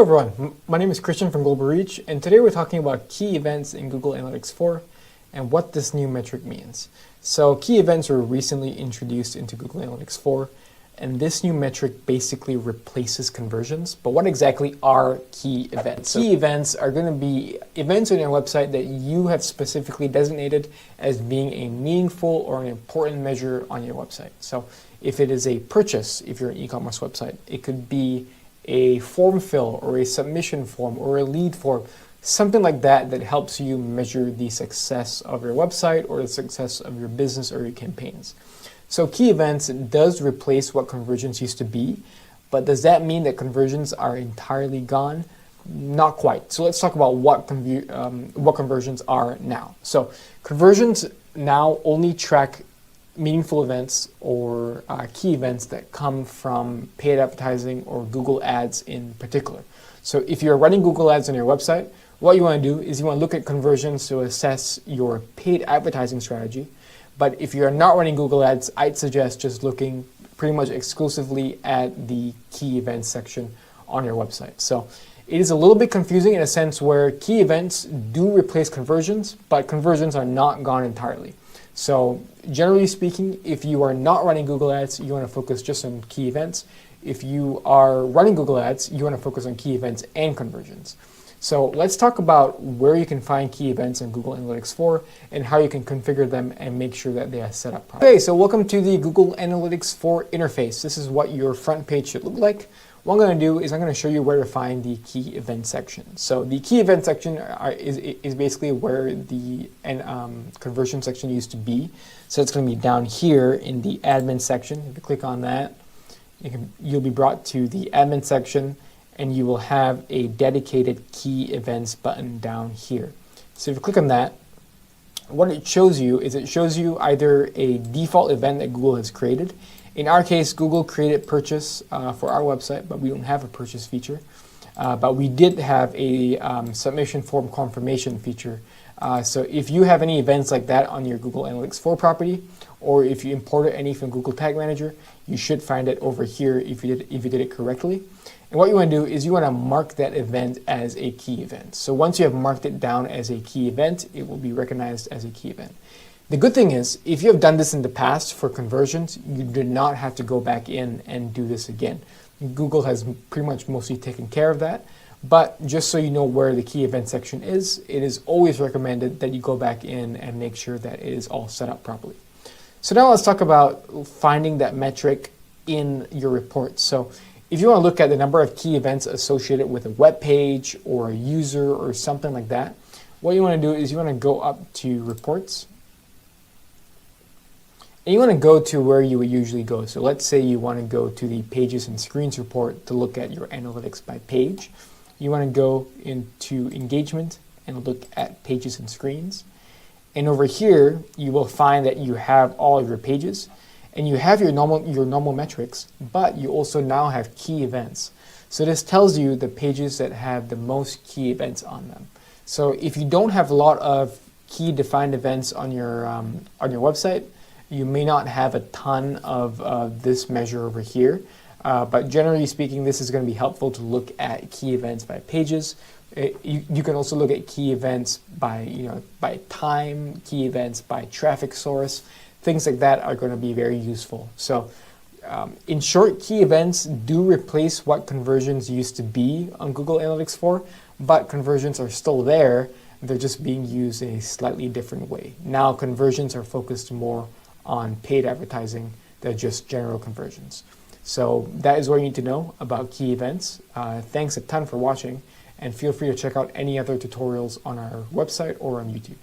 everyone, my name is Christian from Global Reach, and today we're talking about key events in Google Analytics 4 and what this new metric means. So key events were recently introduced into Google Analytics 4, and this new metric basically replaces conversions. But what exactly are key events? So key events are going to be events on your website that you have specifically designated as being a meaningful or an important measure on your website. So if it is a purchase, if you're an e-commerce website, it could be a form fill or a submission form or a lead form, something like that that helps you measure the success of your website or the success of your business or your campaigns. So key events does replace what conversions used to be, but does that mean that conversions are entirely gone? Not quite. So let's talk about what conversions are now. So conversions now only track meaningful events or key events that come from paid advertising or Google Ads in particular. So if you're running Google Ads on your website, what you want to do is you want to look at conversions to assess your paid advertising strategy. But if you're not running Google Ads, I'd suggest just looking pretty much exclusively at the key events section on your website. So it is a little bit confusing in a sense where key events do replace conversions, but conversions are not gone entirely. So generally speaking, if you are not running Google Ads, you want to focus just on key events. If you are running Google Ads, you want to focus on key events and conversions. So let's talk about where you can find key events in Google Analytics 4 and how you can configure them and make sure that they are set up properly. Okay, so welcome to the Google Analytics 4 interface. This is what your front page should look like. What I'm going to do is I'm going to show you where to find the key event section. So the key event section is basically where the conversion section used to be. So it's going to be down here in the admin section. If you click on that, you'll be brought to the admin section, and you will have a dedicated key events button down here. So if you click on that, what it shows you is it shows you either a default event that Google has created. In our case, Google created purchase for our website, but we don't have a purchase feature. But we did have a submission form confirmation feature. So if you have any events like that on your Google Analytics 4 property, or if you imported any from Google Tag Manager, you should find it over here if you did it correctly. And what you want to do is you want to mark that event as a key event. So once you have marked it down as a key event, it will be recognized as a key event. The good thing is, if you have done this in the past for conversions, you do not have to go back in and do this again. Google has pretty much mostly taken care of that. But just so you know where the key event section is, it is always recommended that you go back in and make sure that it is all set up properly. So now let's talk about finding that metric in your report. So if you want to look at the number of key events associated with a web page or a user or something like that, what you want to do is you want to go up to reports. And you want to go to where you would usually go. So let's say you want to go to the pages and screens report to look at your analytics by page. You want to go into engagement and look at pages and screens. And over here, you will find that you have all of your pages and you have your normal metrics, but you also now have key events. So this tells you the pages that have the most key events on them. So if you don't have a lot of key defined events on your website, you may not have a ton of this measure over here, but generally speaking, this is going to be helpful to look at key events by pages. You can also look at key events by time, key events by traffic source. Things like that are going to be very useful. So in short, key events do replace what conversions used to be on Google Analytics 4, but conversions are still there. They're just being used in a slightly different way. Now conversions are focused more on paid advertising than just general conversions. So that is what you need to know about key events. Thanks a ton for watching, and feel free to check out any other tutorials on our website or on YouTube.